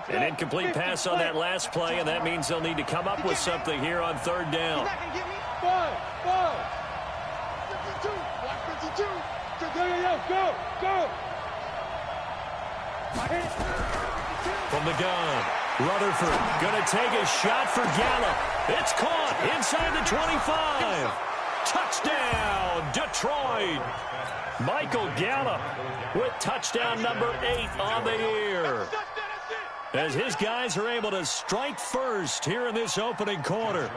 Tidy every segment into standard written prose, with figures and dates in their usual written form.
An incomplete pass on that last play, and that means they'll need to come up with something here on third down. Ball. 52. Block 52. Go. From the gun, Rutherford going to take a shot for Gallup. It's caught inside the 25. Touchdown, Detroit. Michael Gallup with touchdown number 8 on the year, as his guys are able to strike first here in this opening quarter.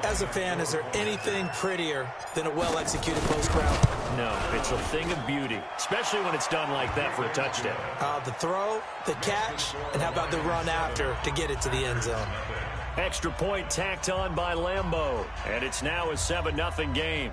As a fan, is there anything prettier than a well-executed post route? No, it's a thing of beauty, especially when it's done like that for a touchdown. The throw, the catch, and how about the run after to get it to the end zone? Extra point tacked on by Lambeau, and it's now a 7-0 game.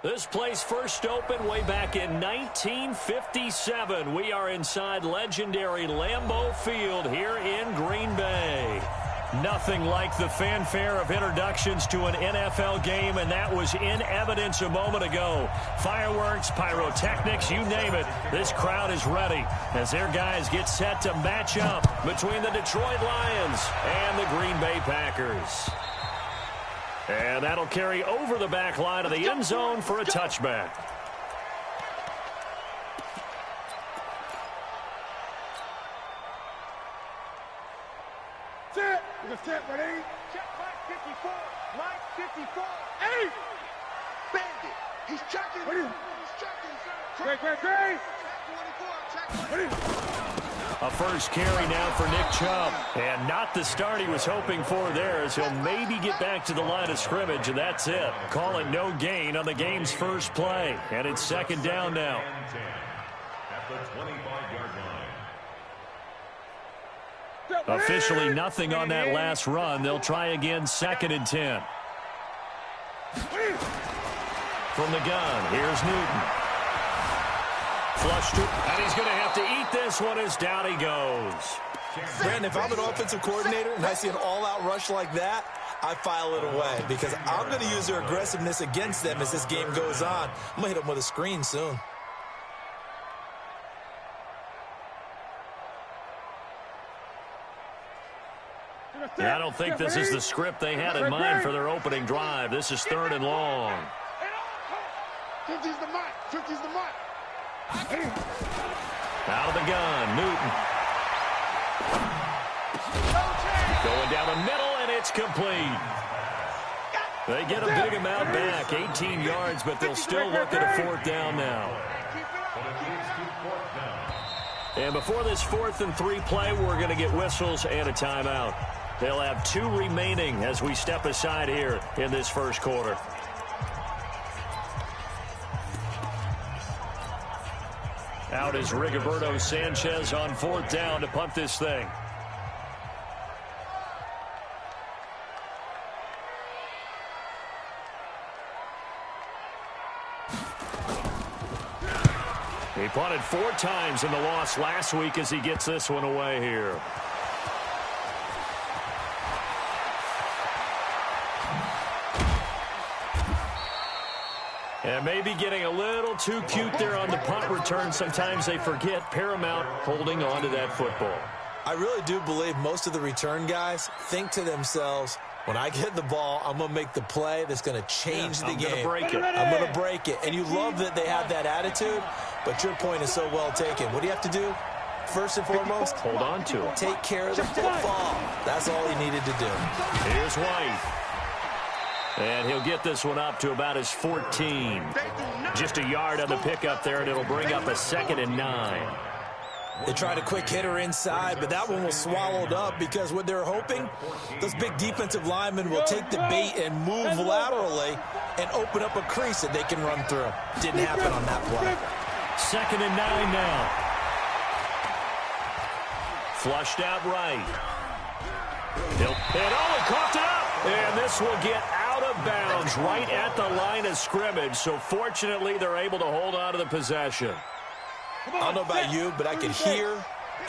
This place first opened way back in 1957. We are inside legendary Lambeau Field here in Green Bay. Nothing like the fanfare of introductions to an NFL game, and that was in evidence a moment ago. Fireworks, pyrotechnics, you name it. This crowd is ready as their guys get set to match up between the Detroit Lions and the Green Bay Packers. And that'll carry over the back line of the end zone for a touchback. Set. Set, ready? Check Mike 54. Mike 54. Hey! Bandit. He's checking. Ready? He's checking, sir. Great. Check 24. Check 24. A first carry now for Nick Chubb. And not the start he was hoping for there, as he'll maybe get back to the line of scrimmage, and that's it. Call it no gain on the game's first play. And it's second down now. At the 25-yard line. Officially nothing on that last run. They'll try again, second and 10. From the gun, here's Newton. Flushed it, and he's going to have to eat this one as down he goes. Brandon, if I'm an offensive coordinator and I see an all-out rush like that, I file it away because I'm going to use their aggressiveness against them as this game goes on. I'm going to hit them with a screen soon. Yeah, I don't think this is the script they had in mind for their opening drive. This is third and long. 50's the mark. 50's the mark. Out of the gun, Newton. Going down the middle, and it's complete. They get a big amount back, 18 yards, but they'll still look at a fourth down now. And before this 4th and 3 play, we're going to get whistles and a timeout. They'll have 2 remaining as we step aside here in this first quarter. Out is Rigoberto Sanchez on 4th down to punt this thing. He punted 4 times in the loss last week as he gets this one away here. And maybe getting a little too cute there on the punt return. Sometimes they forget paramount holding on to that football. I really do believe most of the return guys think to themselves, when I get the ball, I'm going to make the play that's going to change the game. I'm going to break it. I'm going to break it. And you love that they have that attitude, but your point is so well taken. What do you have to do? First and foremost, hold on to it. Take care of the football. That's all he needed to do. Here's White. And he'll get this one up to about his 14. Just a yard on the pickup there, and it'll bring up a 2nd and 9. They tried a quick hitter inside, but that one was swallowed up because what they're hoping, those big defensive linemen will take the bait and move laterally and open up a crease that they can run through. Didn't happen on that play. 2nd and 9 now. Flushed out right. He coughed it up. And this will get out of bounds right at the line of scrimmage. So fortunately, they're able to hold on to the possession. I don't know about you, but I can hear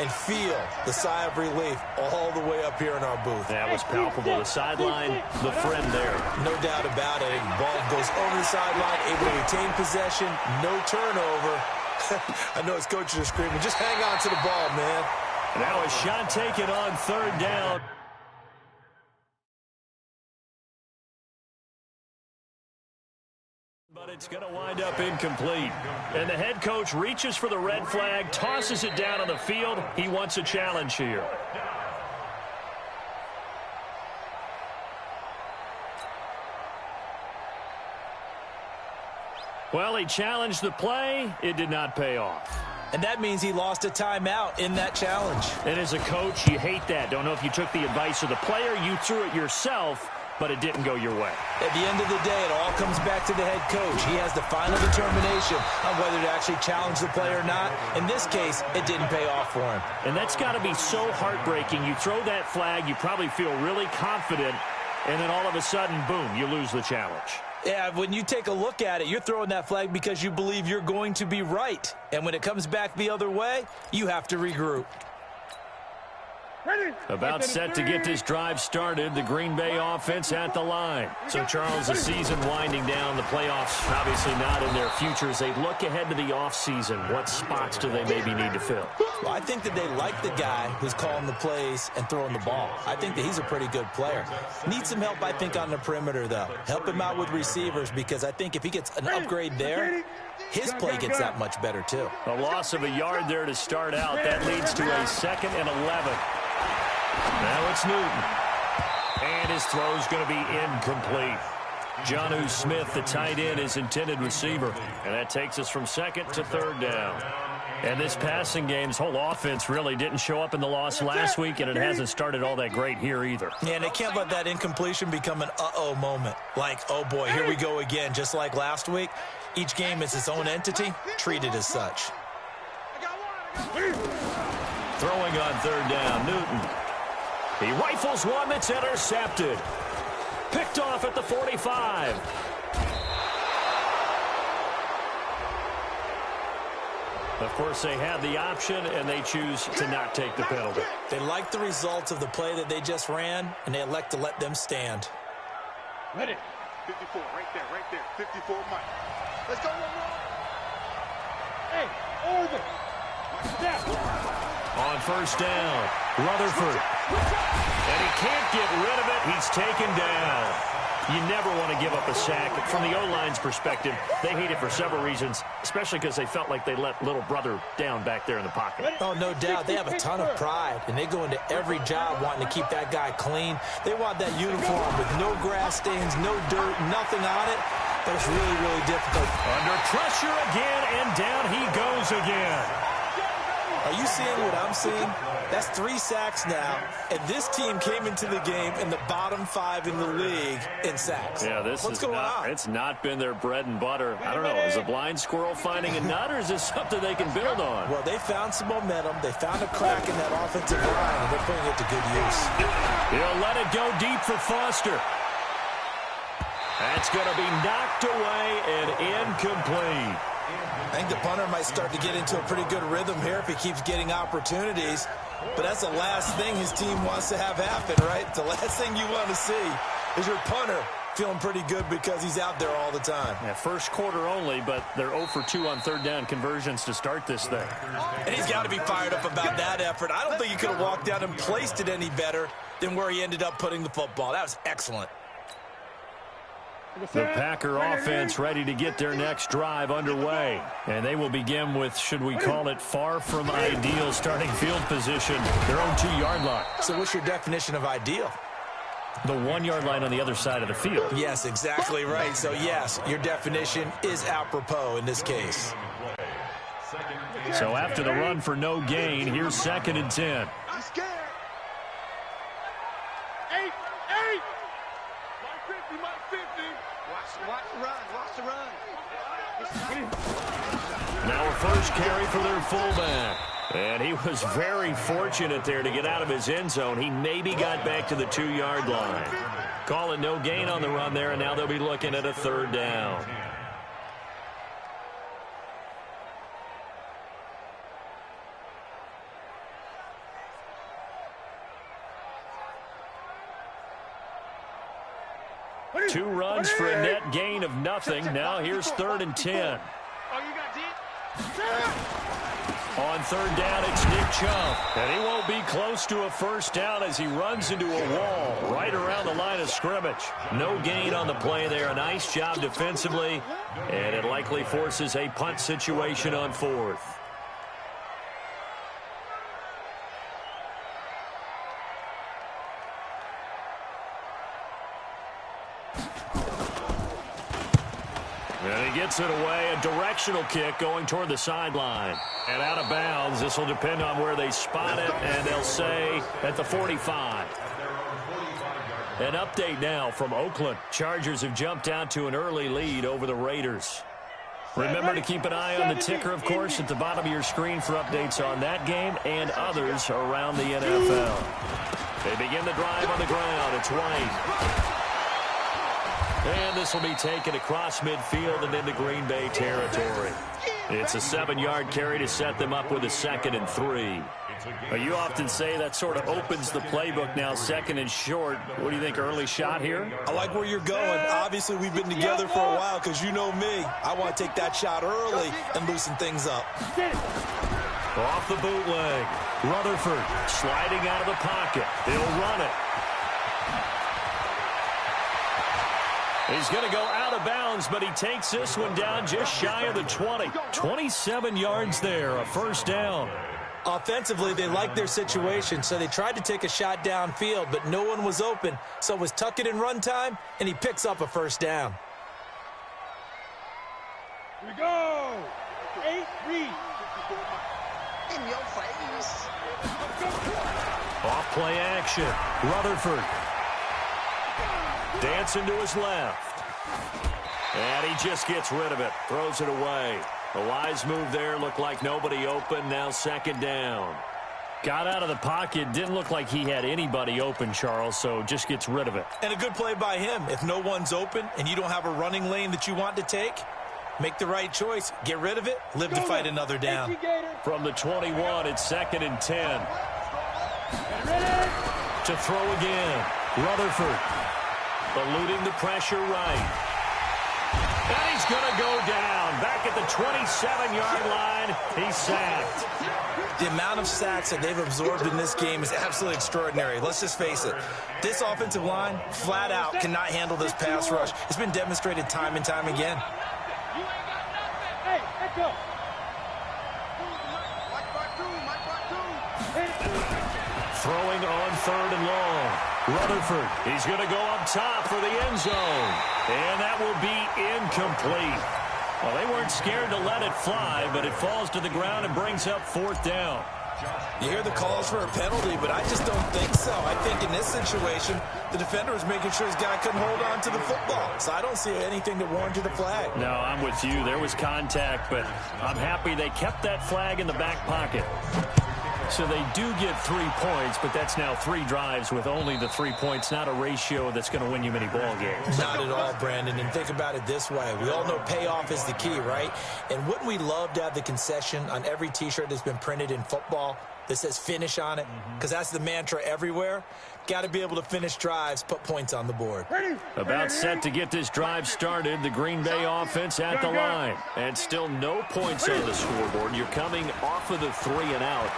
and feel the sigh of relief all the way up here in our booth. That was palpable. The sideline, the friend there. No doubt about it. Ball goes over the sideline, able to retain possession, no turnover. I know his coaches are screaming, just hang on to the ball, man. Now a shot taken on 3rd down. But it's going to wind up incomplete. And the head coach reaches for the red flag, tosses it down on the field. He wants a challenge here. Well, he challenged the play. It did not pay off. And that means he lost a timeout in that challenge. And as a coach, you hate that. Don't know if you took the advice of the player. You threw it yourself, but it didn't go your way. At the end of the day, it all comes back to the head coach. He has the final determination on whether to actually challenge the play or not. In this case, it didn't pay off for him. And that's got to be so heartbreaking. You throw that flag, you probably feel really confident, and then all of a sudden, boom, you lose the challenge. Yeah, when you take a look at it, you're throwing that flag because you believe you're going to be right. And when it comes back the other way, you have to regroup. About set to get this drive started, the Green Bay offense at the line. So, Charles, the season winding down, the playoffs obviously not in their future. As they look ahead to the offseason, what spots do they maybe need to fill? Well, I think that they like the guy who's calling the plays and throwing the ball. I think that he's a pretty good player. Needs some help, I think, on the perimeter, though. Help him out with receivers, because I think if he gets an upgrade there, his play gets that much better, too. A loss of a yard there to start out. That leads to a 2nd and 11. Now it's Newton. And his throw's going to be incomplete. Jonnu Smith, the tight end, is intended receiver. And that takes us from 2nd to 3rd down. And this passing game's whole offense really didn't show up in the loss last week, and it hasn't started all that great here either. Yeah, and they can't let that incompletion become an uh-oh moment. Like, oh boy, here we go again, just like last week. Each game is its own entity, treated as such. Throwing on 3rd down, Newton. He rifles one that's intercepted. Picked off at the 45. Of course, they had the option, and they choose to not take the penalty. They like the results of the play that they just ran, and they elect to let them stand. Ready. 54, right there. 54, Mike. Let's go, Hey, over. Step. On 1st down, Rutherford. And he can't get rid of it. He's taken down. You never want to give up a sack. From the O-line's perspective, they hate it for several reasons, especially because they felt like they let little brother down back there in the pocket. Oh, no doubt. They have a ton of pride, and they go into every job wanting to keep that guy clean. They want that uniform with no grass stains, no dirt, nothing on it. But it's really, really difficult. Under pressure again, and down he goes again. Are you seeing what I'm seeing? That's 3 sacks now, and this team came into the game in the bottom 5 in the league in sacks. Yeah, what's going on? It's not been their bread and butter. I don't know. Is a blind squirrel finding a nut, or is this something they can build on? Well, they found some momentum. They found a crack in that offensive line, and they're putting it to good use. He'll let it go deep for Foster. That's going to be knocked away and incomplete. I think the punter might start to get into a pretty good rhythm here if he keeps getting opportunities. But that's the last thing his team wants to have happen, right? The last thing you want to see is your punter feeling pretty good because he's out there all the time. Yeah, first quarter only, but they're 0 for 2 on 3rd down conversions to start this thing. And he's got to be fired up about that effort. I don't think he could have walked down and placed it any better than where he ended up putting the football. That was excellent. The Packer offense ready to get their next drive underway. And they will begin with, should we call it, far from ideal starting field position, their own 2-yard line. So what's your definition of ideal? The 1-yard line on the other side of the field. Yes, exactly right. So, yes, your definition is apropos in this case. So after the run for no gain, here's 2nd and 10. I'm scared. 8. My 50. Watch the run. Now a first carry for their fullback. And he was very fortunate there to get out of his end zone. He maybe got back to the 2-yard line. Call it no gain on the run there, and now they'll be looking at a 3rd down. Two runs for a net gain of nothing. Now here's 3rd and 10. On 3rd down, it's Nick Chubb. And he won't be close to a first down as he runs into a wall right around the line of scrimmage. No gain on the play there. A nice job defensively. And it likely forces a punt situation on 4th. And he gets it away, a directional kick going toward the sideline. And out of bounds, this will depend on where they spot it, and they'll say at the 45. An update now from Oakland. Chargers have jumped out to an early lead over the Raiders. Remember to keep an eye on the ticker, of course, at the bottom of your screen for updates on that game and others around the NFL. They begin the drive on the ground. It's White. And this will be taken across midfield and into Green Bay territory. It's a 7-yard carry to set them up with a 2nd and 3. You often say that sort of opens the playbook now, 2nd and short. What do you think, early shot here? I like where you're going. Obviously, we've been together for a while because you know me. I want to take that shot early and loosen things up. Off the bootleg. Rutherford sliding out of the pocket. He'll run it. He's going to go out of bounds, but he takes this one down just shy of the 20. 27 yards there, a 1st down. Offensively, they liked their situation, so they tried to take a shot downfield, but no one was open. So it was tuck it in run time, and he picks up a 1st down. Here we go. 8 read. In your face. Off play action. Rutherford. Dancing to his left. And he just gets rid of it. Throws it away. A wise move there. Looked like nobody open. Now 2nd down. Got out of the pocket. Didn't look like he had anybody open, Charles, so just gets rid of it. And a good play by him. If no one's open and you don't have a running lane that you want to take, make the right choice. Get rid of it. Live to fight another down. From the 21, it's 2nd and 10. To throw again. Rutherford. Eluding the pressure right. And he's going to go down. Back at the 27-yard line. He's sacked. The amount of sacks that they've absorbed in this game is absolutely extraordinary. Let's just face it. This offensive line, flat out, cannot handle this pass rush. It's been demonstrated time and time again. Hey, let's go. Throwing on 3rd and long. Rutherford, he's going to go up top for the end zone. And that will be incomplete. Well, they weren't scared to let it fly, but it falls to the ground and brings up 4th down. You hear the calls for a penalty, but I just don't think so. I think in this situation, the defender was making sure his guy couldn't hold on to the football. So I don't see anything that warranted a flag. No, I'm with you. There was contact, but I'm happy they kept that flag in the back pocket. So they do get 3 points, but that's now 3 drives with only the 3 points, not a ratio that's going to win you many ball games. Not at all, Brandon. And think about it this way. We all know payoff is the key, right? And wouldn't we love to have the concession on every T-shirt that's been printed in football that says finish on it? Because that's the mantra everywhere. Got to be able to finish drives, put points on the board. About set to get this drive started. The Green Bay offense at the line. And still no points on the scoreboard. You're coming off of the 3 and out.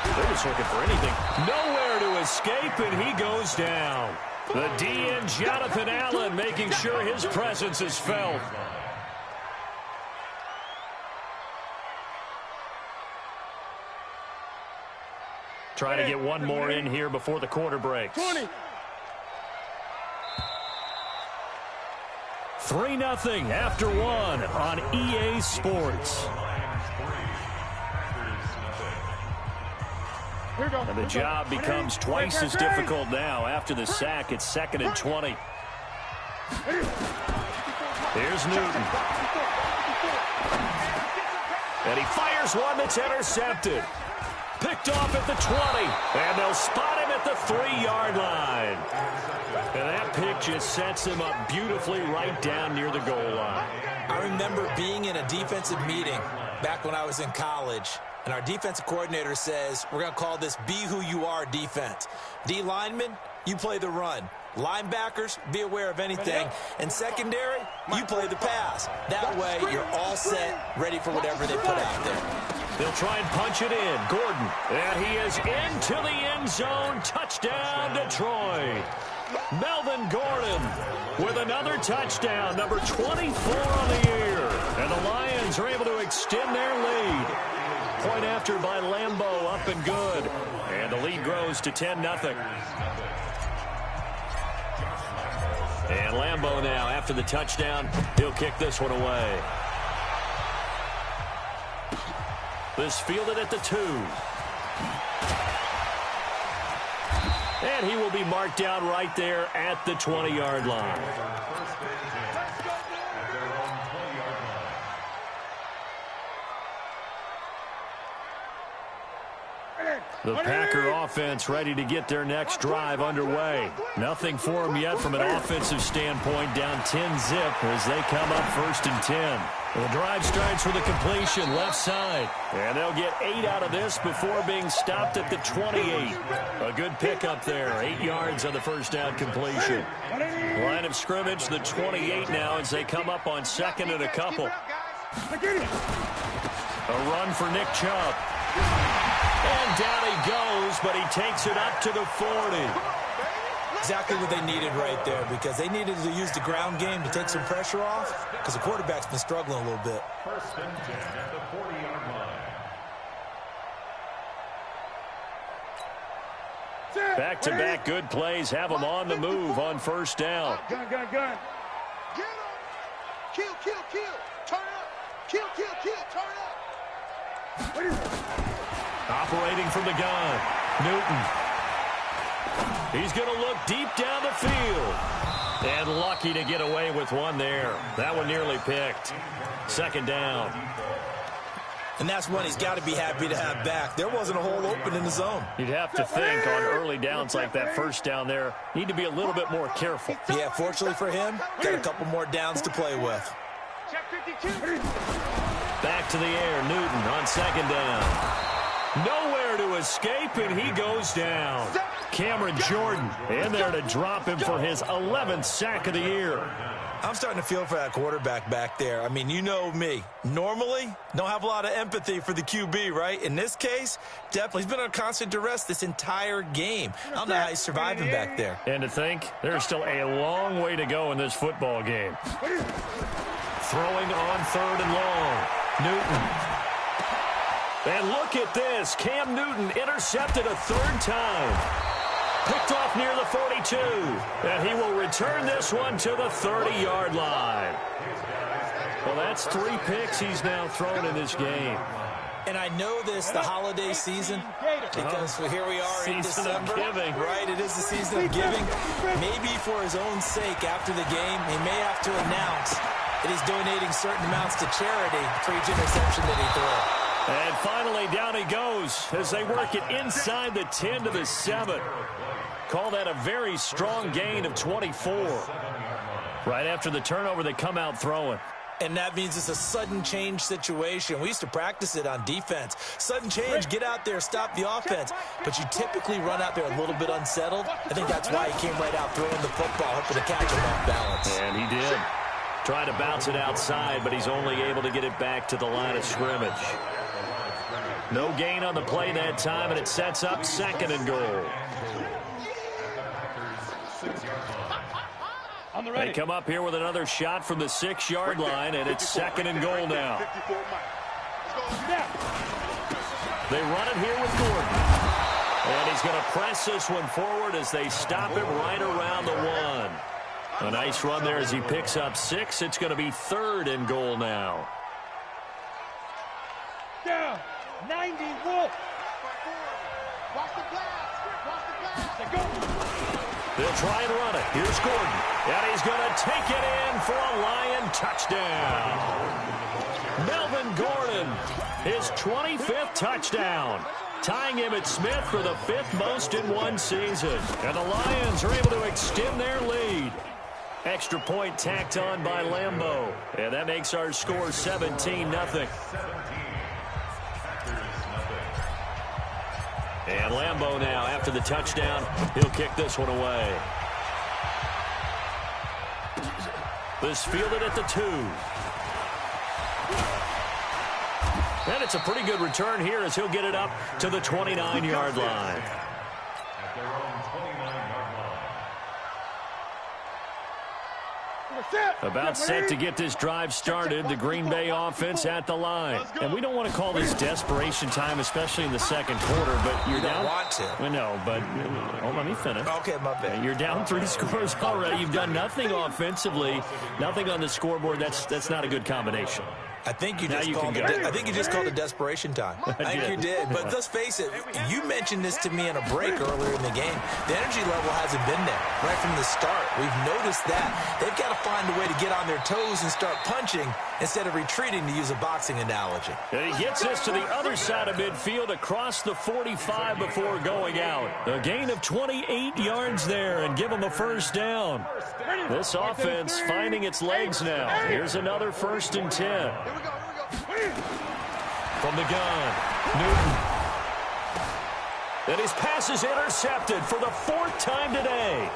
They're just looking for anything. Nowhere to escape, and he goes down. The DN, Jonathan Allen, making sure his presence is felt. Try to get one more in here before the quarter breaks. 3-0 after 1 on EA Sports. And the job becomes twice as difficult now. After the sack, it's 2nd and 20. Here's Newton. And he fires one that's intercepted. Picked off at the 20. And they'll spot him at the 3-yard line. And that pick just sets him up beautifully right down near the goal line. I remember being in a defensive meeting back when I was in college. And our defensive coordinator says, we're going to call this Be Who You Are defense. D linemen, you play the run. Linebackers, be aware of anything. And secondary, you play the pass. That way, you're all set, ready for whatever they put out there. They'll try and punch it in. Gordon. And he is into the end zone. Touchdown, Detroit. Melvin Gordon with another touchdown, number 24 on the year. And the Lions are able to extend their lead. Point after by Lambeau, up and good. And the lead grows to 10-0. And Lambeau now, after the touchdown, he'll kick this one away. This fielded at the 2. And he will be marked down right there at the 20-yard line. The Packer offense ready to get their next drive underway. Nothing for them yet from an offensive standpoint, down 10-zip as they come up 1st and 10. The drive starts with a completion left side, and they'll get 8 out of this before being stopped at the 28. A good pickup there, 8 yards on the first down completion. Line of scrimmage, the 28 now as they come up on 2nd and a couple. A run for Nick Chubb. And down he goes, but he takes it up to the 40. Exactly what they needed right there, because they needed to use the ground game to take some pressure off, because the quarterback's been struggling a little bit. 1st and 10 at the 40-yard line. Back-to-back good plays have them on the move on 1st down. Gun. Get him. Kill. Turn up. Kill. Turn up. Operating from the gun, Newton. He's going to look deep down the field. And lucky to get away with one there. That one nearly picked. 2nd down. And that's one he's got to be happy to have back. There wasn't a hole open in the zone. You'd have to think on early downs like that 1st down there, need to be a little bit more careful. Yeah, fortunately for him, got a couple more downs to play with. Check 52. Back to the air, Newton on 2nd down. Nowhere to escape, and he goes down. Cameron Jordan in there to drop him for his 11th sack of the year. I'm starting to feel for that quarterback back there. I mean, you know me. Normally, don't have a lot of empathy for the QB, right? In this case, definitely. He's been under constant duress this entire game. I don't know how he's surviving back there. And to think, there's still a long way to go in this football game. Throwing on 3rd and long. Newton. And look at this. Cam Newton intercepted a 3rd time. Picked off near the 42. And he will return this one to the 30-yard line. Well, that's 3 picks he's now thrown in this game. And I know this, the holiday season, because here we are in December. Giving. Right, it is the season of giving. Maybe for his own sake after the game, he may have to announce that he's donating certain amounts to charity for each interception that he threw. And finally, down he goes as they work it inside the 10 to the 7. Call that a very strong gain of 24. Right after the turnover, they come out throwing. And that means it's a sudden change situation. We used to practice it on defense. Sudden change, get out there, stop the offense. But you typically run out there a little bit unsettled. I think that's why he came right out throwing the football, hoping to catch him off balance. And he did. Trying to bounce it outside, but he's only able to get it back to the line of scrimmage. No gain on the play that time, and it sets up 2nd and goal. They come up here with another shot from the 6-yard line, and it's 2nd and goal now. They run it here with Gordon. And he's going to press this one forward as they stop him right around the 1. A nice run there as he picks up 6. It's going to be 3rd and goal now. Down. 90, Wolf. Watch the pass. They'll try and run it. Here's Gordon. And he's going to take it in for a Lion touchdown. Melvin Gordon, his 25th touchdown. Tying him at Smith for the 5th most in one season. And the Lions are able to extend their lead. Extra point tacked on by Lambeau. And that makes our score 17-0. And Lambeau now, after the touchdown, he'll kick this one away. This fielded at the 2. And it's a pretty good return here as he'll get it up to the 29-yard line. About set to get this drive started, the Green Bay offense at the line. And we don't want to call this desperation time, especially in the 2nd quarter, but you're down. Want to. I know, but let me finish. Okay, my bad. You're down 3 scores already. You've done nothing offensively, nothing on the scoreboard. That's not a good combination. I think you just called it desperation time. I think you did. But let's face it, you mentioned this to me in a break earlier in the game. The energy level hasn't been there right from the start. We've noticed that. They've got to find a way to get on their toes and start punching instead of retreating, to use a boxing analogy. And he gets us to the other side of midfield across the 45 before going out. A gain of 28 yards there and give him a first down. This offense finding its legs now. Here's another 1st and 10. From the gun, Newton. And his pass is intercepted for the 4th time today.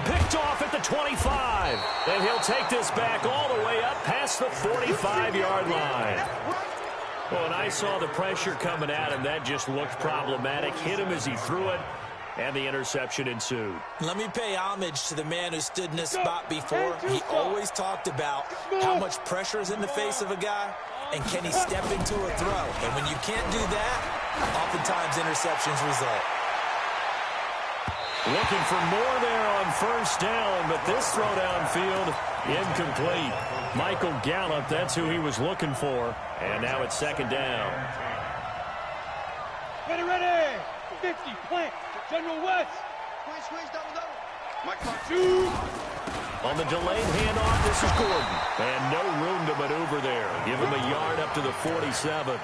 Picked off at the 25. And he'll take this back all the way up past the 45-yard line. Well, and I saw the pressure coming at him. That just looked problematic. Hit him as he threw it, and the interception ensued. Let me pay homage to the man who stood in this spot before. He always talked about how much pressure is in the face of a guy, and can he step into a throw. And when you can't do that, oftentimes interceptions result. Looking for more there on 1st down, but this throw downfield incomplete. Michael Gallup, that's who he was looking for. And now it's 2nd down. Ready. 50, plant. General West. Squeeze, double. Mike, On the delayed handoff, this is Gordon. And no room to maneuver there. Give him a yard up to the 47.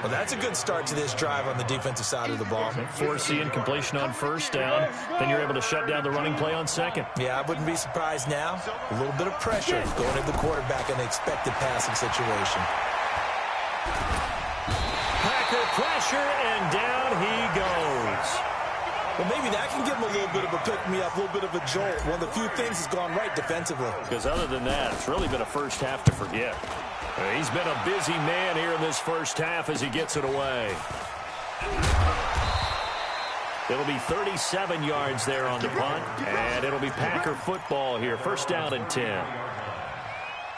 Well, that's a good start to this drive on the defensive side of the ball. Forcing completion on 1st down. Then you're able to shut down the running play on 2nd. Yeah, I wouldn't be surprised now. A little bit of pressure going at the quarterback in the expected passing situation. Packer pressure, and down he goes. Well, maybe that can give him a little bit of a pick-me-up, a little bit of a jolt. One of the few things has gone right defensively. Because other than that, it's really been a first half to forget. He's been a busy man here in this first half as he gets it away. It'll be 37 yards there on the punt, and it'll be Packer football here. 1st down and 10.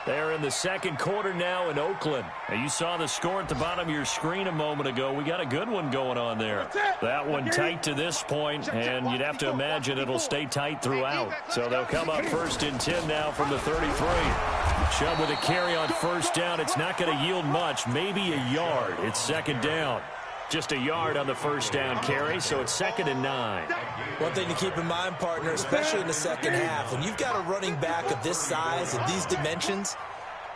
They're in the 2nd quarter now in Oakland. Now, you saw the score at the bottom of your screen a moment ago. We got a good one going on there. That one tight to this point, and you'd have to imagine it'll stay tight throughout. So they'll come up 1st and 10 now from the 33. Chubb with a carry on 1st down. It's not going to yield much, maybe a yard. It's 2nd down. Just a yard on the 1st down carry, so it's 2nd and 9. One thing to keep in mind, partner, especially in the second half, when you've got a running back of this size and these dimensions,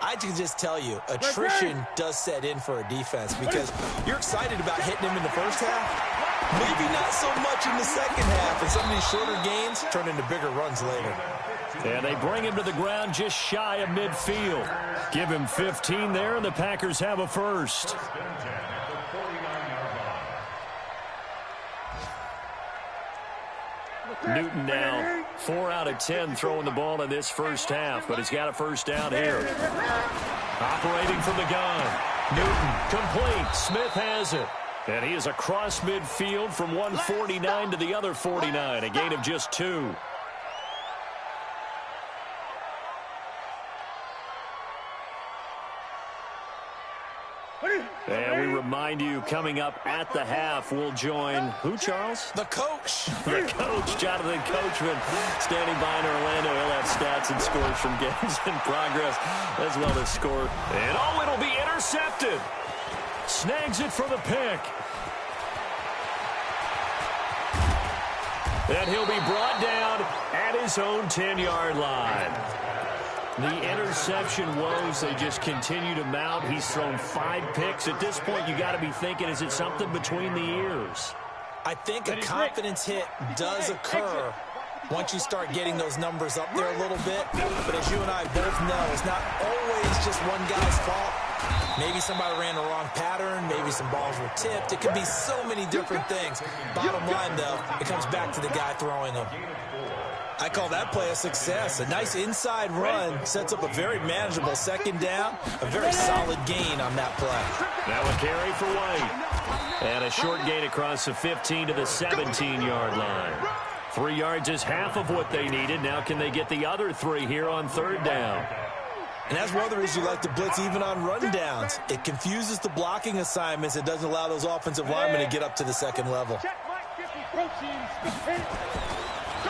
I can just tell you, attrition does set in for a defense because you're excited about hitting him in the first half. Maybe not so much in the second half, and some of these shorter gains turn into bigger runs later. And they bring him to the ground just shy of midfield. Give him 15 there, and the Packers have a first. Newton now 4 out of 10 throwing the ball in this first half, but he's got a 1st down here. Operating from the gun. Newton complete. Smith has it. And he is across midfield from 149 to the other 49, a gain of just 2. And we remind you, coming up at the half, we'll join who, Charles? The coach. The coach, Jonathan Coachman, standing by in Orlando. He'll have stats and scores from games in progress, as well as score. And oh, it'll be intercepted. Snags it for the pick. And he'll be brought down at his own 10-yard line. The interception woes, they just continue to mount. He's thrown 5 picks. At this point, you got to be thinking, is it something between the ears? I think a confidence hit does occur once you start getting those numbers up there a little bit. But as you and I both know, it's not always just one guy's fault. Maybe somebody ran the wrong pattern. Maybe some balls were tipped. It could be so many different things. Bottom line, though, it comes back to the guy throwing them. I call that play a success. A nice inside run sets up a very manageable 2nd down. A very solid gain on that play. Now a carry for White. And a short gain across the 15 to the 17-yard line. 3 yards is half of what they needed. Now can they get the other 3 here on 3rd down? And that's one of the reasons you like to blitz even on run downs. It confuses the blocking assignments. It doesn't allow those offensive linemen to get up to the 2nd level.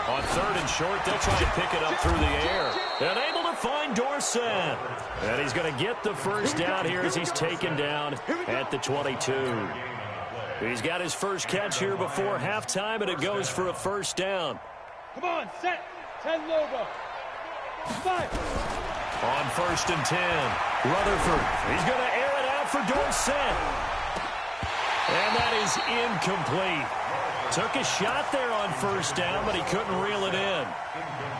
On 3rd and short, they'll try to pick it up through the air. And able to find Dorsett. And he's going to get the first down here as he's taken down at the 22. He's got his first catch here before halftime, and it goes for a first down. Come on, set. 10 logo. 5. On 1st and 10, Rutherford. He's going to air it out for Dorsett. And that is incomplete. Took a shot there on first down, but he couldn't reel it in.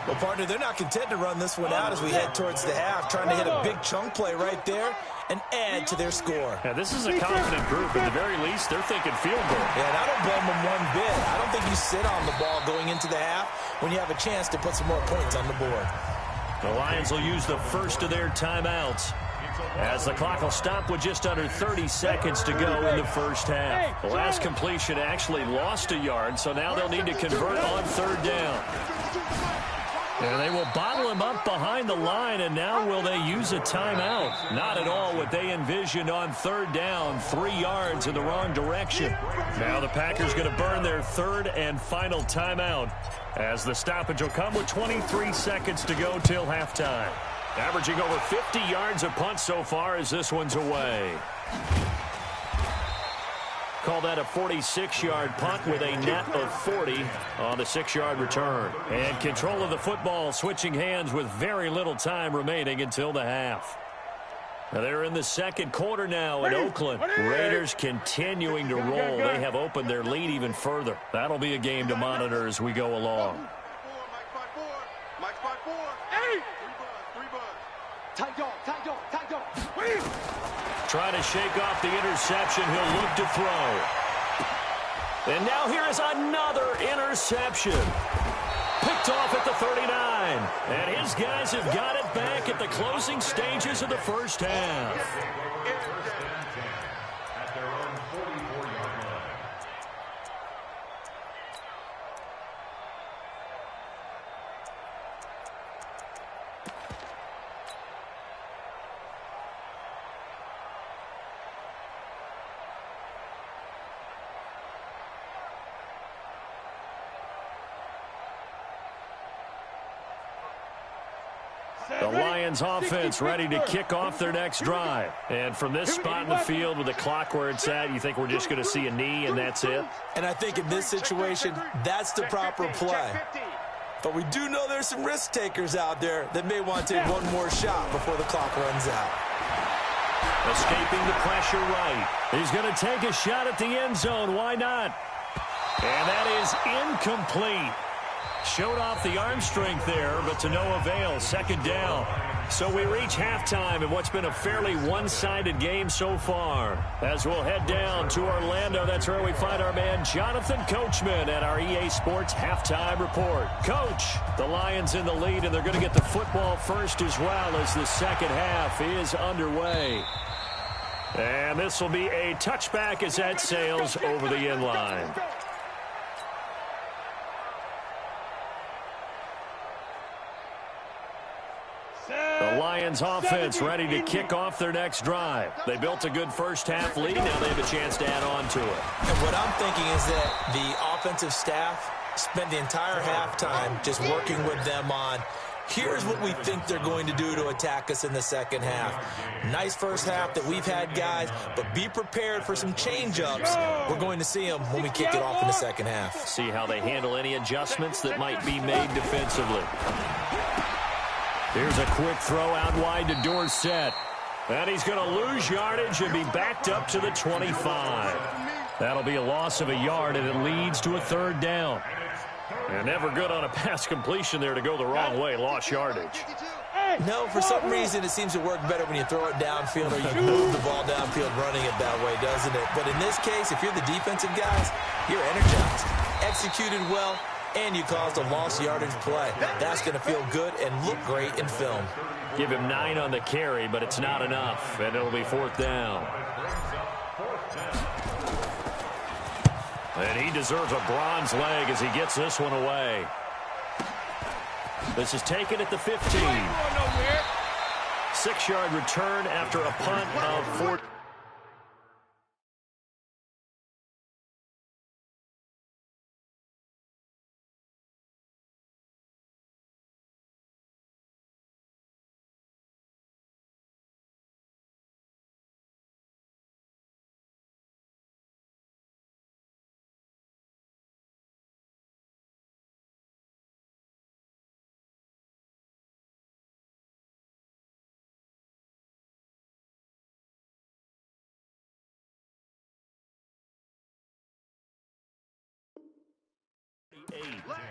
Well, partner, they're not content to run this one out as we head towards the half, trying to hit a big chunk play right there and add to their score. Yeah, this is a confident group. At the very least, they're thinking field goal. Yeah, and I don't blame them one bit. I don't think you sit on the ball going into the half when you have a chance to put some more points on the board. The Lions will use the first of their timeouts as the clock will stop with just under 30 seconds to go in the first half. The last completion actually lost a yard, so now they'll need to convert on 3rd down. And they will bottle him up behind the line, and now will they use a timeout? Not at all what they envisioned on 3rd down, 3 yards in the wrong direction. Now the Packers going to burn their 3rd and final timeout as the stoppage will come with 23 seconds to go till halftime. Averaging over 50 yards a punt so far as this one's away. Call that a 46-yard punt with a net of 40 on the 6-yard return. And control of the football switching hands with very little time remaining until the half. Now they're in the second quarter now in Oakland. Raiders continuing to roll. They have opened their lead even further. That'll be a game to monitor as we go along. Trying to shake off the interception. He'll look to throw. And now here is another interception. Picked off at the 39. And his guys have got it back at the closing stages of the first half. The Lions offense ready to kick off their next drive. And from this spot in the field with the clock where it's at, you think we're just going to see a knee and that's it? And I think in this situation, that's the proper play. But we do know there's some risk takers out there that may want to take one more shot before the clock runs out. Escaping the pressure right. He's going to take a shot at the end zone. Why not? And that is incomplete. Showed off the arm strength there, but to no avail. Second down. So we reach halftime in what's been a fairly one-sided game so far. As we'll head down to Orlando, that's where we find our man Jonathan Coachman at our EA Sports Halftime Report. Coach, the Lions in the lead, and they're going to get the football first as well as the second half is underway. And this will be a touchback as that sails over the end line. The Lions offense ready to kick off their next drive. They built a good first half lead. Now they have a chance to add on to it. And what I'm thinking is that the offensive staff spent the entire halftime just working with them on, here's what we think they're going to do to attack us in the second half. Nice first half that we've had, guys, but be prepared for some change-ups. We're going to see them when we kick it off in the second half. See how they handle any adjustments that might be made defensively. Here's a quick throw out wide to Dorsett. And he's going to lose yardage and be backed up to the 25. That'll be a loss of a yard, and it leads to a third down. And never good on a pass completion there to go the wrong way. Lost yardage. No, for some reason it seems to work better when you throw it downfield or you move the ball downfield running it that way, doesn't it? But in this case, if you're the defensive guys, you're energized. Executed well, and you caused a lost yardage play. That's going to feel good and look great in film. Give him 9 on the carry, but it's not enough, and it'll be fourth down. And he deserves a bronze leg as he gets this one away. This is taken at the 15. 6-yard return after a punt of 14.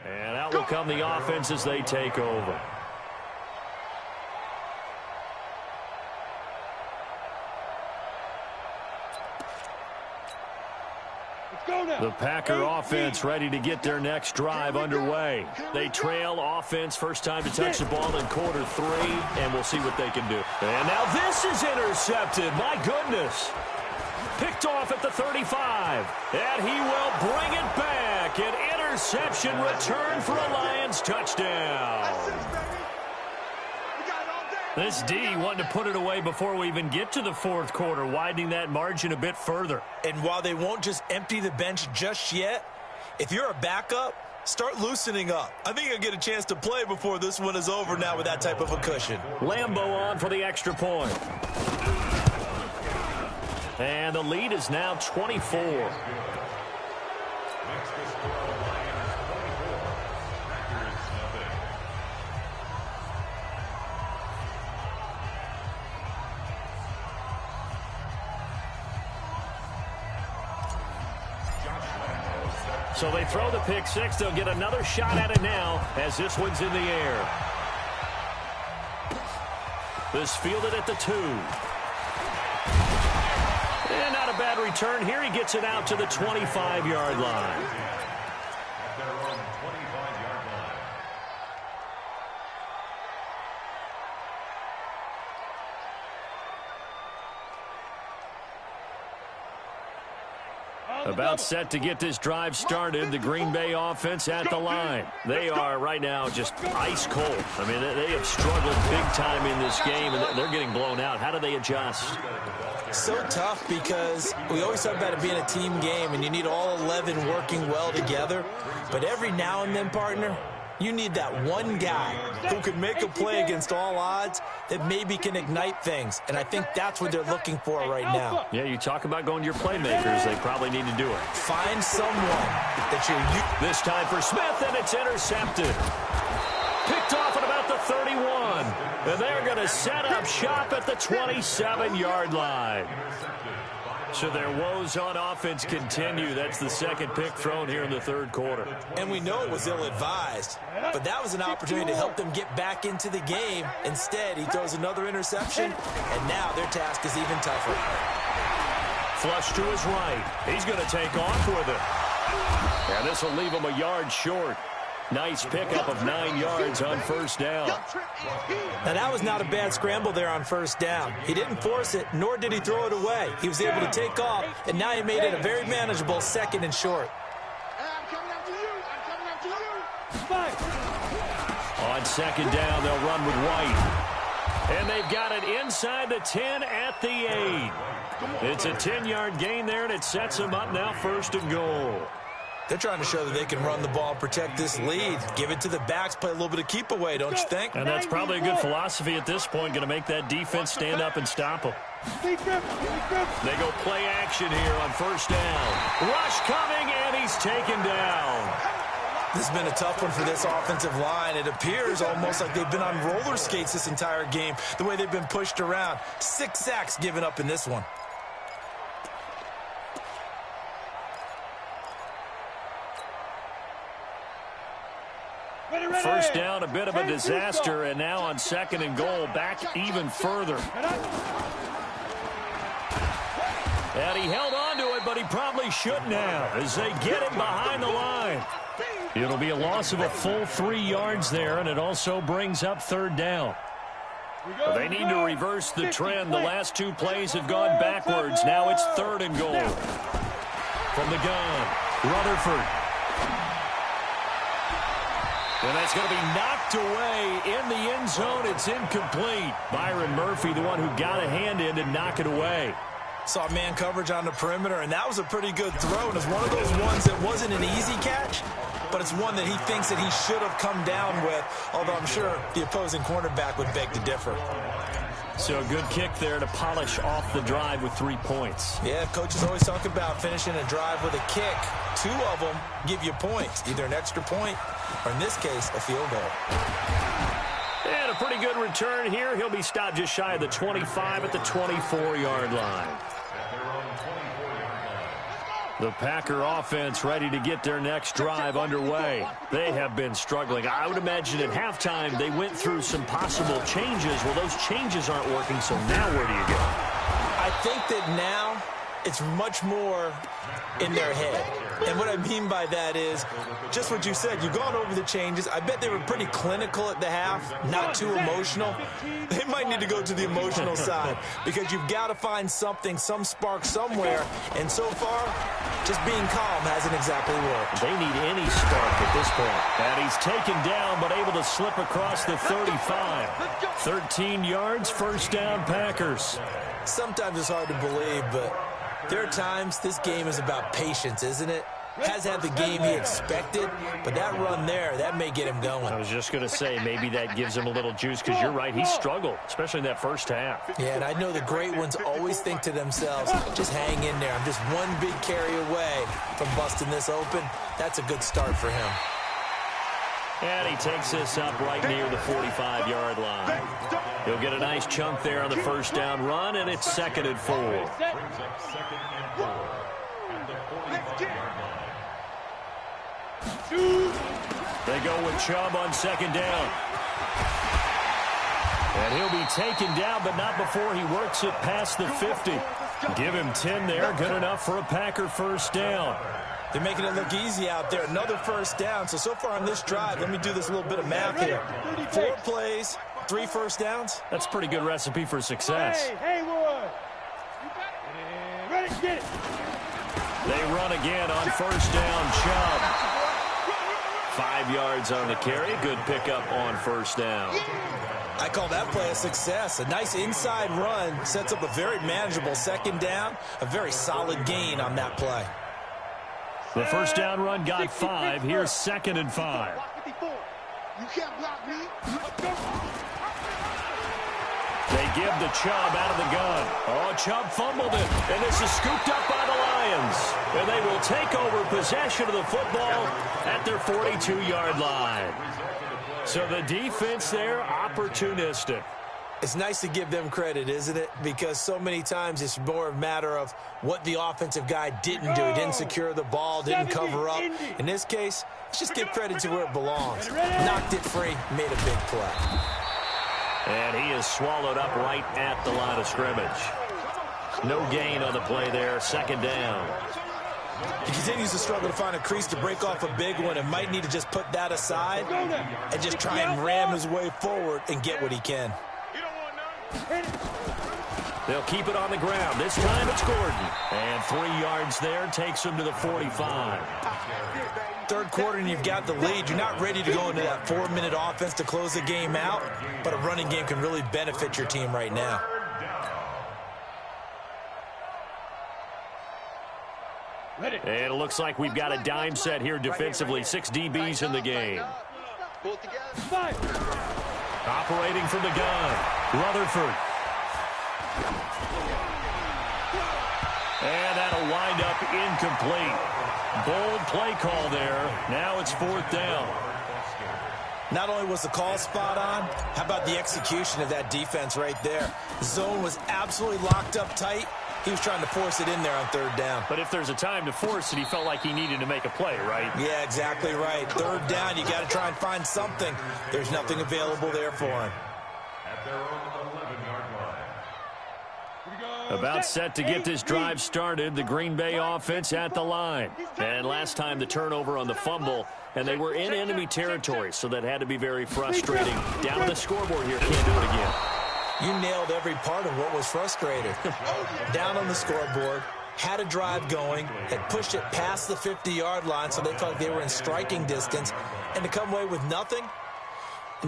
And out will come the offense as they take over. The Packer offense ready to get their next drive underway. They trail offense, first time to touch the ball in quarter 3, and we'll see what they can do. And now this is intercepted. My goodness. Picked off at the 35, and he will bring it back. An interception return for a Lions touchdown. This D wanting to put it away before we even get to the fourth quarter, widening that margin a bit further. And while they won't just empty the bench just yet, if you're a backup, start loosening up. I think you'll get a chance to play before this one is over now with that type of a cushion. Lambeau on for the extra point. And the lead is now 24. So they throw the pick six. They'll get another shot at it now as this one's in the air. This fielded at the 2. And not a bad return here. He gets it out to the 25-yard line. About set to get this drive started. The Green Bay offense at the line. They are right now just ice cold. I mean, they have struggled big time in this game, and they're getting blown out. How do they adjust? So tough because we always talk about it being a team game, and you need all 11 working well together. But every now and then, partner, you need that one guy who can make a play against all odds that maybe can ignite things. And I think that's what they're looking for right now. Yeah, you talk about going to your playmakers. They probably need to do it. Find someone that you're... This time for Smith, and it's intercepted. Picked off at about the 31. And they're going to set up shop at the 27-yard line. So their woes on offense continue. That's the second pick thrown here in the third quarter. And we know it was ill-advised, but that was an opportunity to help them get back into the game. Instead, he throws another interception, and now their task is even tougher. Flush to his right. He's going to take off with it. And this will leave him a yard short. Nice pickup of 9 yards on first down. Now, that was not a bad scramble there on first down. He didn't force it, nor did he throw it away. He was able to take off, and now he made it a very manageable second and short. On second down, they'll run with White. And they've got it inside the 10 at the 8. It's a 10-yard gain there, and it sets them up now first and goal. They're trying to show that they can run the ball, protect this lead, give it to the backs, play a little bit of keep away, don't you think? And that's probably a good philosophy at this point, going to make that defense stand up and stop them. They go play action here on first down. Rush coming, and he's taken down. This has been a tough one for this offensive line. It appears almost like they've been on roller skates this entire game, the way they've been pushed around. 6 sacks given up in this one. First down, a bit of a disaster, and now on second and goal, back even further. And he held on to it, but he probably shouldn't have as they get him behind the line. It'll be a loss of a full 3 yards there, and it also brings up third down. They need to reverse the trend. The last 2 plays have gone backwards. Now it's third and goal. From the gun, Rutherford. And that's going to be knocked away in the end zone. It's incomplete. Byron Murphy, the one who got a hand in to knock it away. Saw man coverage on the perimeter, and that was a pretty good throw. And it's one of those ones that wasn't an easy catch, but it's one that he thinks that he should have come down with, although I'm sure the opposing cornerback would beg to differ. So a good kick there to polish off the drive with 3 points. Yeah, coaches always talk about finishing a drive with a kick. 2 of them give you points, either an extra point or, in this case, a field goal. And a pretty good return here. He'll be stopped just shy of the 25 at the 24-yard line. The Packer offense ready to get their next drive underway. They have been struggling. I would imagine at halftime they went through some possible changes. Well, those changes aren't working, so now where do you go? I think that now it's much more in their head. And what I mean by that is just what you said. You've gone over the changes. I bet they were pretty clinical at the half, not too emotional. They might need to go to the emotional side because you've got to find something, some spark somewhere. And so far, just being calm hasn't exactly worked. They need any spark at this point. And he's taken down but able to slip across the 35. 13 yards, first down Packers. Sometimes it's hard to believe, but there are times this game is about patience, isn't it? Has had the game he expected, but that run there, that may get him going. I was just going to say, maybe that gives him a little juice because you're right, he struggled, especially in that first half. Yeah, and I know the great ones always think to themselves, just hang in there. I'm just one big carry away from busting this open. That's a good start for him. And he takes this up right near the 45-yard line. He'll get a nice chunk there on the first down run, and it's 2nd and 4. They go with Chubb on 2nd down. And he'll be taken down, but not before he works it past the 50. Give him 10 there, good enough for a Packer first down. They're making it look easy out there. Another first down. So far on this drive, let me do this little bit of math here. 4 plays, 3 first downs. That's a pretty good recipe for success. Hey, Wood. Ready, get it. They run again on first down, Chubb. 5 yards on the carry. Good pickup on first down. I call that play a success. A nice inside run sets up a very manageable 2nd down. A very solid gain on that play. The first down run got 5. Here's 2nd and 5. You can't block me. They give the Chubb out of the gun. Oh, Chubb fumbled it, and this is scooped up by the Lions. And they will take over possession of the football at their 42-yard line. So the defense there, opportunistic. It's nice to give them credit, isn't it? Because so many times it's more a matter of what the offensive guy didn't do. He didn't secure the ball, didn't cover up. In this case, let's just give credit to where it belongs. Knocked it free, made a big play. And he is swallowed up right at the line of scrimmage. No gain on the play there, 2nd down. He continues to struggle to find a crease to break off a big one and might need to just put that aside and just try and ram his way forward and get what he can. They'll keep it on the ground. This time it's Gordon. And 3 yards there takes him to the 45. Third quarter and you've got the lead. You're not ready to go into that 4-minute offense to close the game out, but a running game can really benefit your team right now. And it looks like we've got a dime set here defensively. 6 DBs in the game. Operating from the gun, Rutherford. And that'll wind up incomplete. Bold play call there. Now it's 4th down. Not only was the call spot on, how about the execution of that defense right there? The zone was absolutely locked up tight. He was trying to force it in there on 3rd down. But if there's a time to force it, he felt like he needed to make a play, right? Yeah, exactly right. 3rd down, you got to try and find something. There's nothing available there for him. About set to get this drive started, the Green Bay offense at the line. And last time the turnover on the fumble, and they were in enemy territory, so that had to be very frustrating. Down on the scoreboard here, can't do it again. You nailed every part of what was frustrating. Down on the scoreboard, had a drive going, had pushed it past the 50-yard line so they felt like they were in striking distance, and to come away with nothing,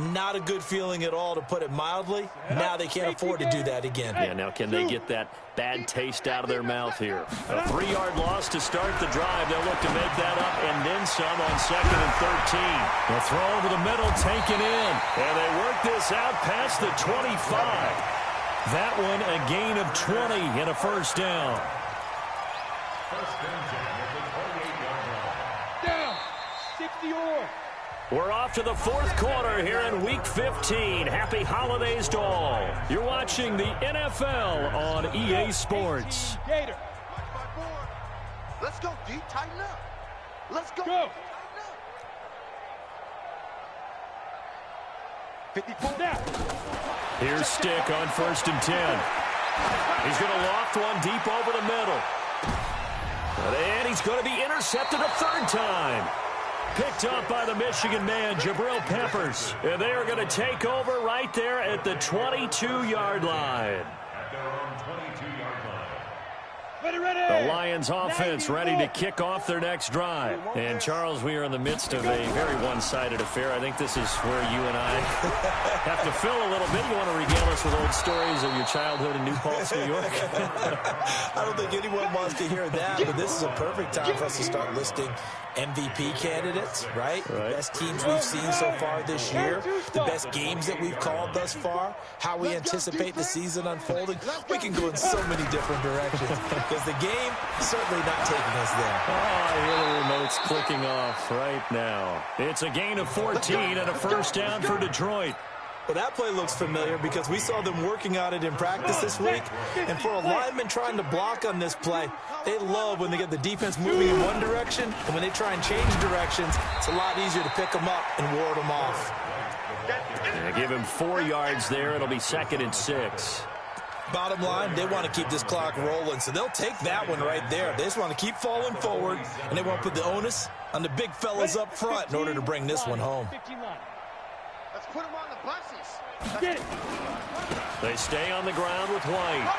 not a good feeling at all, to put it mildly. Now they can't afford to do that again. Yeah, now can they get that bad taste out of their mouth here? A 3-yard loss to start the drive. They'll look to make that up and then some on 2nd and 13. The throw over the middle taken in. And they work this out past the 25. That one a gain of 20 and a first down. Down. 60 or. We're off to the 4th quarter here in Week 15. Happy holidays to all. You're watching the NFL on EA Sports. Gator. Let's go, D. Tighten up. Let's go. Go. 54. Now. Here's Stick on 1st and 10. He's going to loft one deep over the middle. And he's going to be intercepted a 3rd time. Picked up by the Michigan man, Jabril Peppers. And they are going to take over right there at the 22-yard line. The Lions offense ready to kick off their next drive. And, Charles, we are in the midst of a very one-sided affair. I think this is where you and I have to fill a little bit. You want to regale us with old stories of your childhood in New Paltz, New York? I don't think anyone wants to hear that, but this is a perfect time for us to start listing MVP candidates, right? The best teams we've seen so far this year, the best games that we've called thus far, how we anticipate the season unfolding. We can go in so many different directions because the game is certainly not taking us there. Oh, I hear the remote's clicking off right now. It's a gain of 14 and a 1st down for Detroit. Well, that play looks familiar because we saw them working on it in practice this week. And for a lineman trying to block on this play, they love when they get the defense moving in one direction. And when they try and change directions, it's a lot easier to pick them up and ward them off. They give him 4 yards there. It'll be 2nd and 6. Bottom line, they want to keep this clock rolling, so they'll take that one right there. They just want to keep falling forward, and they want to put the onus on the big fellas up front in order to bring this one home. Let's put them on the buses. Get it. They stay on the ground with White.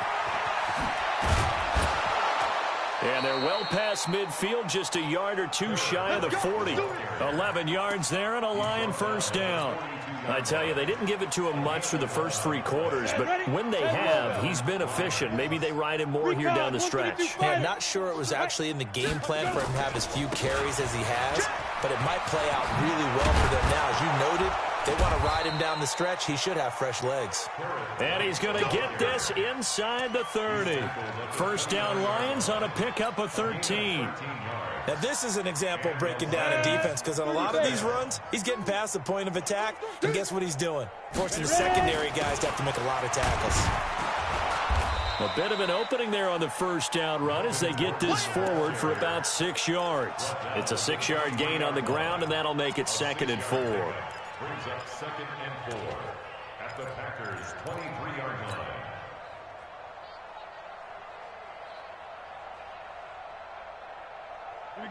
And they're well past midfield, just a yard or 2 shy of the 40. 11 yards there and a Lion 1st down. I tell you, they didn't give it to him much for the first 3 quarters, but when they have, he's been efficient. Maybe they ride him more here down the stretch. Yeah, I'm not sure it was actually in the game plan for him to have as few carries as he has, but it might play out really well for them now. As you noted, they want to ride him down the stretch. He should have fresh legs. And he's going to get this inside the 30. 1st down Lions on a pickup of 13. Now, this is an example of breaking down a defense because on a lot of these runs, he's getting past the point of attack, and guess what he's doing? Forcing the secondary guys to have to make a lot of tackles. A bit of an opening there on the 1st down run as they get this forward for about 6 yards. It's a 6-yard gain on the ground, and that'll make it 2nd and 4. Brings up 2nd and 4 at the Packers' 23-yard line.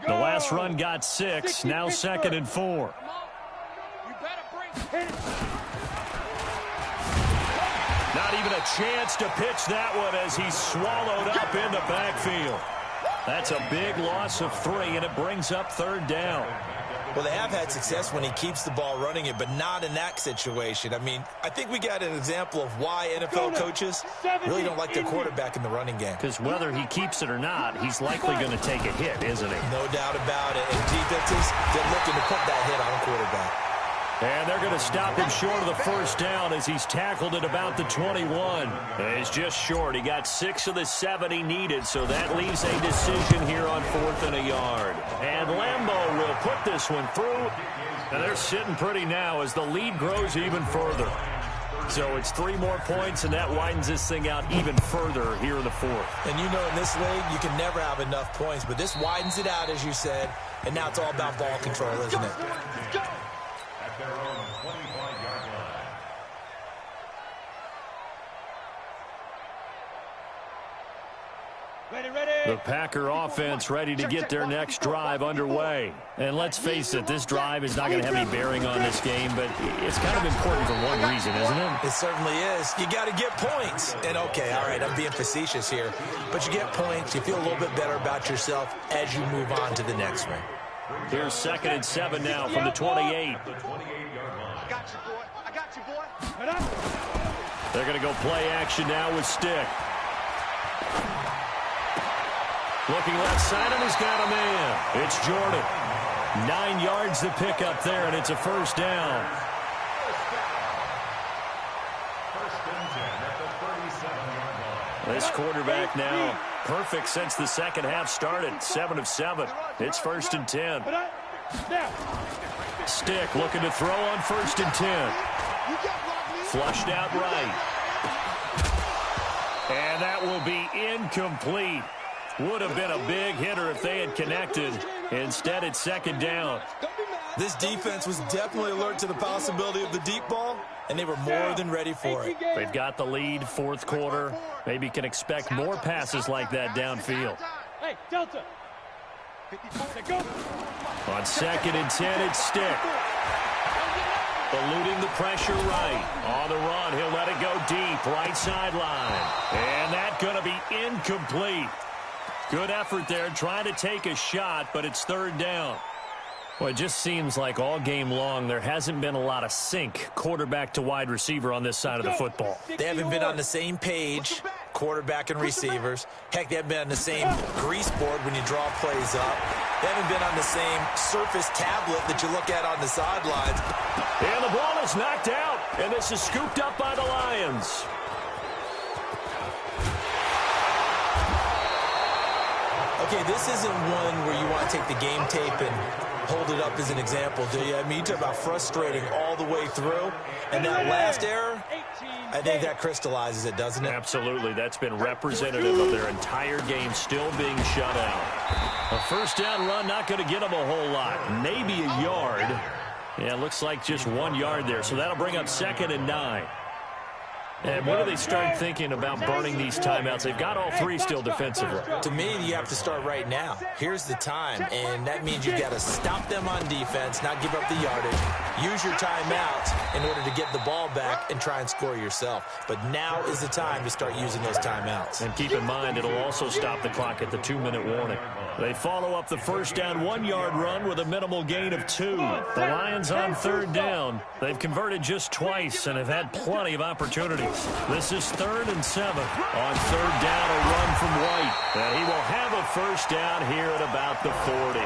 The last run got 6, now 2nd and 4. You better bring it. Not even a chance to pitch that one as he's swallowed up in the backfield. That's a big loss of 3, and it brings up 3rd down. Well, they have had success when he keeps the ball running it, but not in that situation. I mean, I think we got an example of why NFL coaches really don't like their quarterback in the running game. Because whether he keeps it or not, he's likely going to take a hit, isn't he? No doubt about it. And defenses, they're looking to put that hit on a quarterback. And they're going to stop him short of the 1st down as he's tackled at about the 21. And he's just short. He got 6 of the 7 he needed, so that leaves a decision here on 4th and a yard. And Lambeau will put this one through. And they're sitting pretty now as the lead grows even further. So it's 3 more points, and that widens this thing out even further here in the 4th. And you know in this league, you can never have enough points, but this widens it out, as you said. And now it's all about ball control, isn't it? Their own 25-yard line. The Packer offense ready to get their next drive underway. And let's face it, this drive is not going to have any bearing on this game, but it's kind of important for one reason, isn't it? It certainly is. You got to get points. And, okay, all right, I'm being facetious here. But you get points, you feel a little bit better about yourself as you move on to the next one. Here's 2nd and 7 now from the 28. I got you, boy. I got you, boy. They're going to go play action now with Stick. Looking left side, and he's got a man. It's Jordan. 9 yards to pick up there, and it's a 1st down. This quarterback now perfect since the second half started. 7 of 7. It's 1st and 10. Stick looking to throw on 1st and 10. Flushed out right. And that will be incomplete. Would have been a big hitter if they had connected. Instead, it's second down. This defense was definitely alert to the possibility of the deep ball, and they were more than ready for it. They've got the lead, fourth quarter. Maybe can expect more passes like that downfield. Hey, Delta. On 2nd and 10, it's Stick. Eluding the pressure right. On the run, he'll let it go deep, right sideline. And that's going to be incomplete. Good effort there, trying to take a shot, but it's third down. Well, it just seems like all game long there hasn't been a lot of sync quarterback to wide receiver on this side of the football. They haven't been on the same page, quarterback and receivers. Heck, they haven't been on the same grease board when you draw plays up. They haven't been on the same surface tablet that you look at on the sidelines. And the ball is knocked out, and this is scooped up by the Lions. Okay, this isn't one where you want to take the game tape and hold it up as an example, do you? I mean, you talk about frustrating all the way through. And that last error, I think that crystallizes it, doesn't it? Absolutely. That's been representative of their entire game still being shut out. A first down run, not going to get them a whole lot. Maybe a yard. Yeah, it looks like just 1 yard there. So that'll bring up 2nd and 9. And when do they start thinking about burning these timeouts? They've got all 3 still defensively. To me, you have to start right now. Here's the time, and that means you've got to stop them on defense, not give up the yardage, use your timeouts in order to get the ball back and try and score yourself. But now is the time to start using those timeouts. And keep in mind, it'll also stop the clock at the 2-minute warning. They follow up the first down 1-yard run with a minimal gain of 2. The Lions on third down. They've converted just twice and have had plenty of opportunities. This is 3rd and 7. On third down, a run from White. And he will have a first down here at about the 40.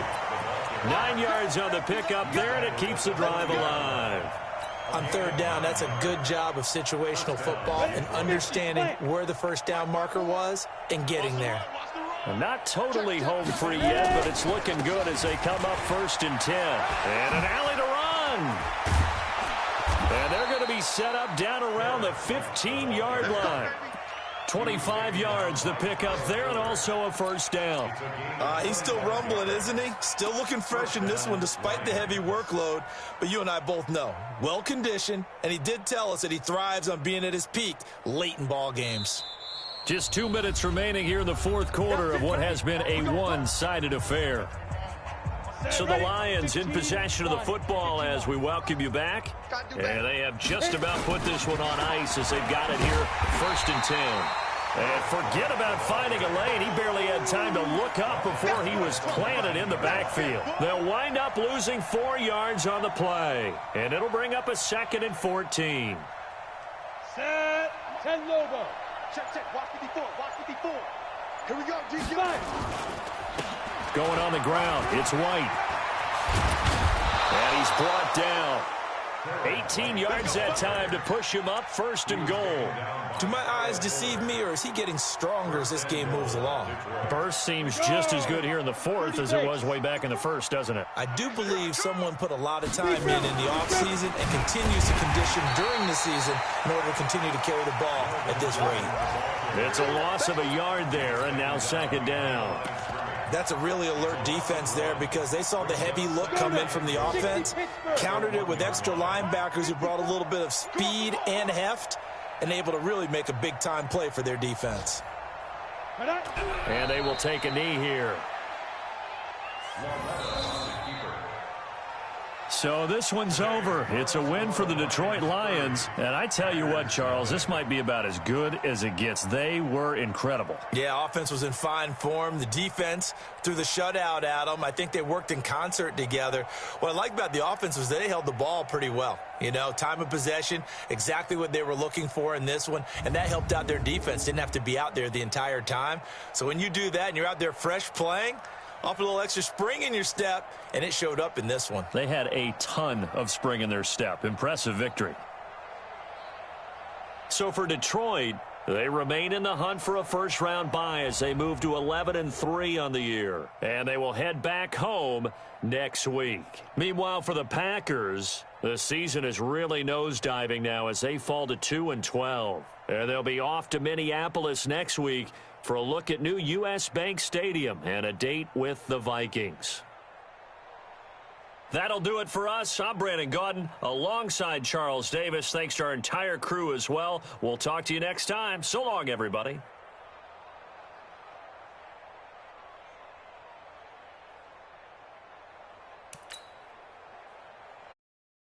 9 yards on the pickup there, and it keeps the drive alive. On third down, that's a good job of situational football and understanding where the first down marker was and getting there. Not totally home free yet, but it's looking good as they come up 1st and 10. And an alley to run. And they're going to be set up down around the 15-yard line. 25 yards the pickup there, and also a first down. He's still rumbling, isn't he? Still looking fresh in this one despite the heavy workload. But you and I both know, well-conditioned, and he did tell us that he thrives on being at his peak late in ball games. Just 2 minutes remaining here in the fourth quarter of what has been a one-sided affair. So the Lions in possession of the football as we welcome you back. And they have just about put this one on ice as they've got it here 1st and 10. And forget about finding a lane. He barely had time to look up before he was planted in the backfield. They'll wind up losing 4 yards on the play. And it'll bring up a 2nd and 14. Set, 10 Lobo. Check, watch 54, watch 54. Here we go, GG. Going on the ground, it's White. And he's brought down. 18 yards that time to push him up, 1st and goal. Do my eyes deceive me, or is he getting stronger as this game moves along? Burst seems just as good here in the 4th as it was way back in the 1st, doesn't it? I do believe someone put a lot of time in the offseason and continues to condition during the season in order to continue to carry the ball at this rate. It's a loss of a yard there, and now 2nd down. That's a really alert defense there because they saw the heavy look come in from the offense, countered it with extra linebackers who brought a little bit of speed and heft, and able to really make a big-time play for their defense. And they will take a knee here. So this one's over. It's a win for the Detroit Lions. And I tell you what, Charles, this might be about as good as it gets. They were incredible. Yeah, offense was in fine form. The defense threw the shutout at them. I think they worked in concert together. What I like about the offense was they held the ball pretty well. You know, time of possession, exactly what they were looking for in this one. And that helped out their defense. Didn't have to be out there the entire time. So when you do that and you're out there fresh playing, off a little extra spring in your step, and it showed up in this one. They had a ton of spring in their step. Impressive victory. So for Detroit, they remain in the hunt for a first-round bye as they move to 11-3 on the year. And they will head back home next week. Meanwhile, for the Packers, the season is really nosediving now as they fall to 2-12. And they'll be off to Minneapolis next week for a look at new U.S. Bank Stadium and a date with the Vikings. That'll do it for us. I'm Brandon Gaudin alongside Charles Davis. Thanks to our entire crew as well. We'll talk to you next time. So long, everybody.